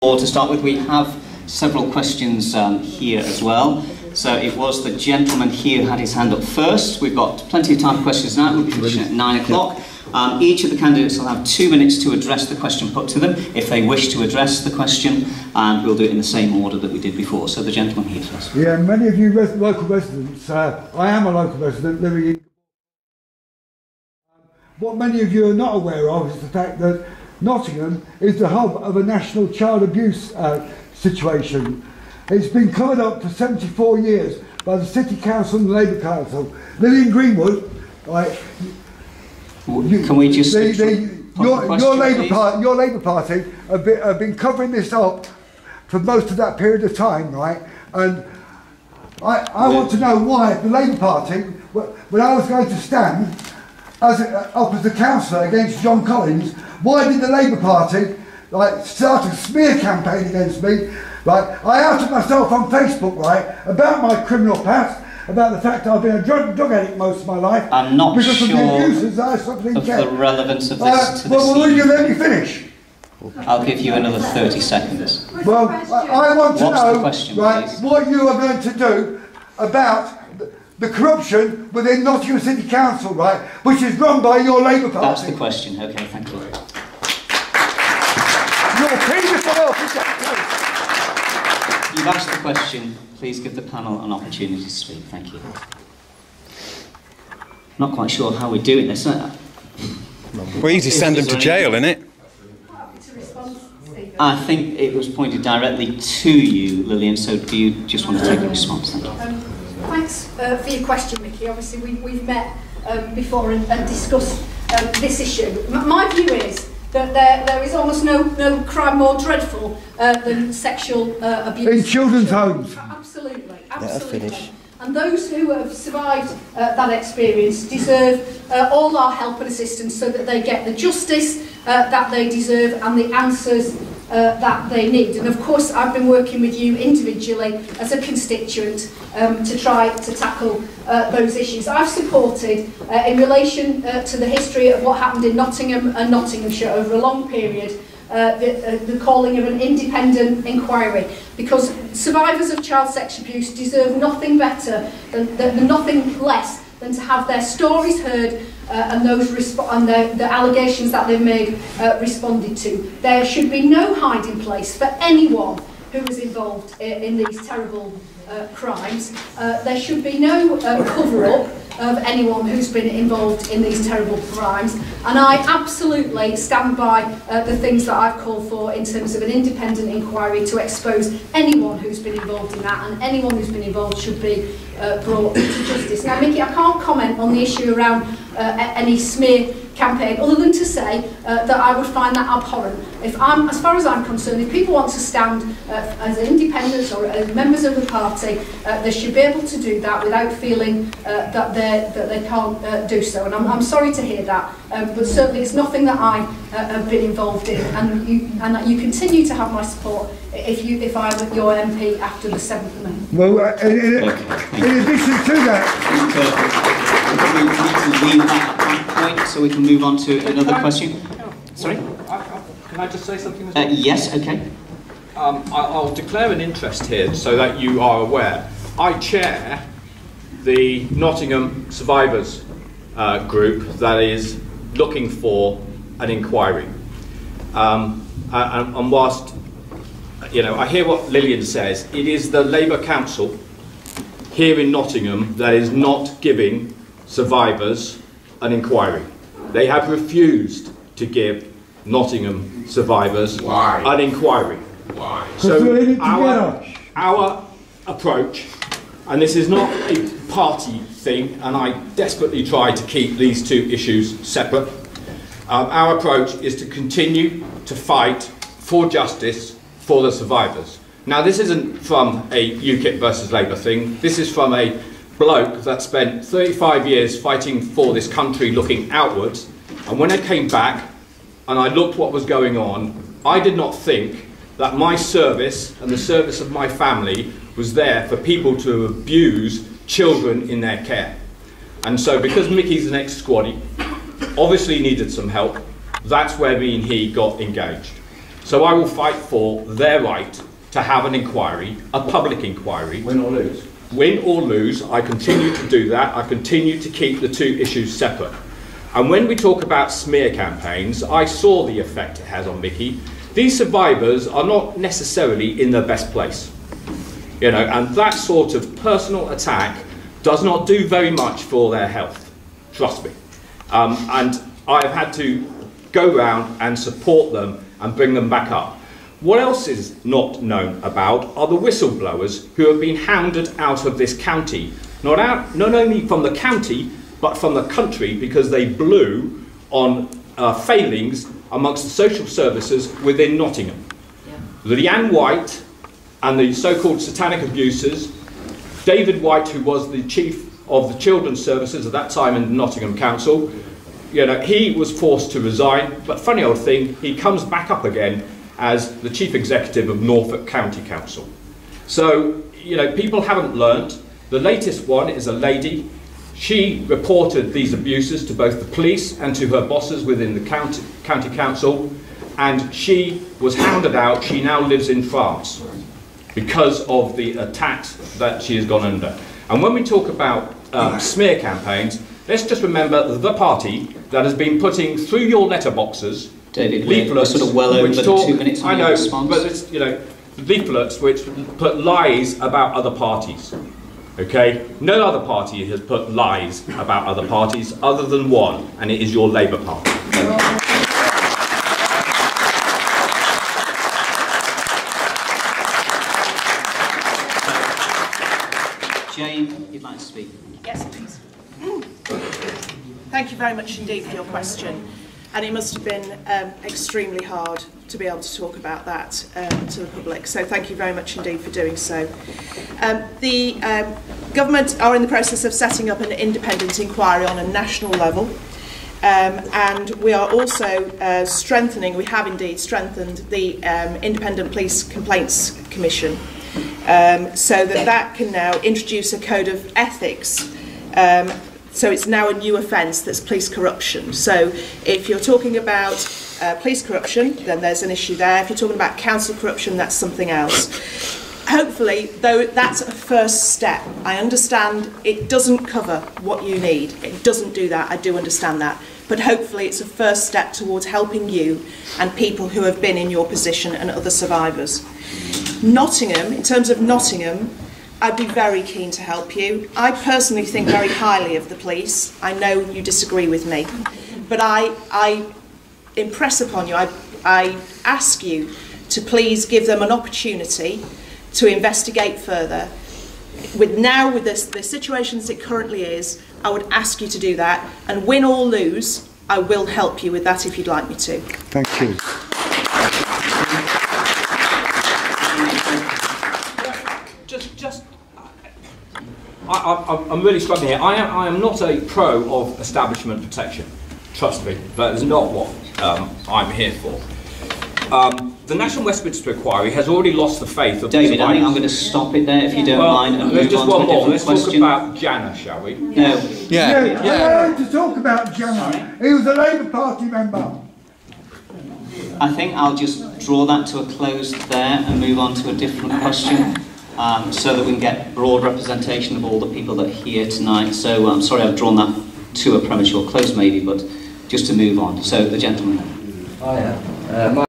To start with, we have several questions here as well. So it was the gentleman here who had his hand up first. We've got plenty of time for questions now. We'll be finishing at 9 o'clock. Each of the candidates will have 2 minutes to address the question put to them, if they wish to address the question, and we'll do it in the same order that we did before. So the gentleman here first. Yeah, many of you local residents, I am a local resident living in... What many of you are not aware of is the fact that Nottingham is the hub of a national child abuse situation. It's been covered up for 74 years by the City Council and the Labour Council. Lillian Greenwood, right? Can we just... Your Labour Party have been covering this up for most of that period of time, right? And I want to know why the Labour Party, when I was going to stand up as a councillor against John Collins, why did the Labour Party start a smear campaign against me? Right, I outed myself on Facebook, right, about my criminal past, about the fact that I've been a drug addict most of my life. I'm not because sure of the abuses I suffered in care. The relevance of this to the well, will you let me finish? I'll give you another 30 seconds. Well, I want to know, question, right, please? what you are going to do about the corruption within Nottingham City Council, right, which is run by your Labour Party. That's the question. Okay, thank you. Your paedophile protectors. You've asked the question. Please give the panel an opportunity to speak. Thank you. Not quite sure how we're doing this. We easily send them to jail, innit? I think it was pointed directly to you, Lillian, so do you just want to take a response? Thank you. Thanks for your question, Mickey. Obviously, we've met before and discussed this issue. My view is that there is almost no crime more dreadful than sexual abuse. In children's homes. Absolutely, absolutely. And those who have survived that experience deserve all our help and assistance so that they get the justice that they deserve and the answers that they need. And of course, I've been working with you individually as a constituent to try to tackle those issues. I've supported, in relation to the history of what happened in Nottingham and Nottinghamshire over a long period, the calling of an independent inquiry, because survivors of child sex abuse deserve nothing better than nothing less than to have their stories heard and the allegations that they've made responded to. There should be no hiding place for anyone who is involved in these terrible crimes. There should be no cover-up of anyone who's been involved in these terrible crimes, and I absolutely stand by the things that I've called for in terms of an independent inquiry to expose anyone who's been involved in that, and anyone who's been involved should be brought to justice. Now, Mickey, I can't comment on the issue around any smear campaign, other than to say that I would find that abhorrent. As far as I'm concerned, if people want to stand as independents or as members of the party, they should be able to do that without feeling that they can't do so. And I'm sorry to hear that, but certainly it's nothing that I have been involved in, and that you continue to have my support if I'm your MP after the 7th of May. Well, in addition to that, we need to leave that at that point so we can move on to another question. Sorry? Can I just say something as well? Yes, okay. I'll declare an interest here so that you are aware. I chair the Nottingham Survivors group that is looking for an inquiry. And whilst, you know, I hear what Lillian says, it is the Labour Council here in Nottingham that is not giving survivors an inquiry. They have refused to give Nottingham survivors an inquiry. Why? So our approach, and this is not a party thing, and I desperately try to keep these two issues separate, our approach is to continue to fight for justice for the survivors. Now, this isn't from a UKIP versus Labour thing. This is from a bloke that spent 35 years fighting for this country looking outwards, and when I came back and I looked what was going on, I did not think that my service and the service of my family was there for people to abuse children in their care. And so, because Mickey's an ex-squaddy, obviously needed some help, that's where me and he got engaged. So I will fight for their right to have an inquiry, a public inquiry. Win or lose? Win or lose, I continue to do that. I continue to keep the two issues separate. And when we talk about smear campaigns, I saw the effect it has on Mickey. These survivors are not necessarily in their best place. You know, and that sort of personal attack does not do very much for their health, trust me. And I've had to go round and support them and bring them back up. What else is not known about are the whistleblowers who have been hounded out of this county, not only from the county, but from the country, because they blew on failings amongst the social services within Nottingham. Yeah. Leanne White and the so-called satanic abusers, David White, who was the chief of the children's services at that time in the Nottingham Council, you know, he was forced to resign, but funny old thing, he comes back up again as the chief executive of Norfolk County Council. So, you know, people haven't learned. The latest one is a lady. She reported these abuses to both the police and to her bosses within the county council, and she was hounded out. She now lives in France because of the attacks that she has gone under. And when we talk about smear campaigns, let's just remember the party that has been putting through your letterboxes David, leaflets, we're sort of well over the 2 minutes on your response. But it's, you know, leaflets which put lies about other parties. Okay, no other party has put lies about other parties other than one, and it is your Labour Party. Jane, you'd like to speak? Yes, please. Thank you very much indeed for your question. And it must have been extremely hard to be able to talk about that to the public. So thank you very much indeed for doing so. The government are in the process of setting up an independent inquiry on a national level. And we are also strengthening, we have indeed strengthened the Independent Police Complaints Commission so that can now introduce a code of ethics. So it's now a new offence that's police corruption. So if you're talking about police corruption, then there's an issue there. If you're talking about council corruption, that's something else. Hopefully, though, that's a first step. I understand it doesn't cover what you need. It doesn't do that. I do understand that. But hopefully it's a first step towards helping you and people who have been in your position and other survivors. Nottingham, in terms of Nottingham, I'd be very keen to help you. I personally think very highly of the police. I know you disagree with me. But I impress upon you, I ask you to please give them an opportunity to investigate further. With the situation as it currently is, I would ask you to do that. And win or lose, I will help you with that if you'd like me to. Thank you. I'm really struggling here. I am not a pro of establishment protection. Trust me, that is not what I'm here for. The National Westminster Inquiry has already lost the faith of David, I think I'm going to stop it there if you don't mind. And there's just one more. Let's question. talk about Jana, shall we? No. Yeah. I wanted to talk about Jana. He was a Labour Party member. I think I'll just draw that to a close there and move on to a different question. So that we can get broad representation of all the people that are here tonight. So I'm sorry I've drawn that to a premature close maybe, but just to move on. So the gentleman. Oh yeah.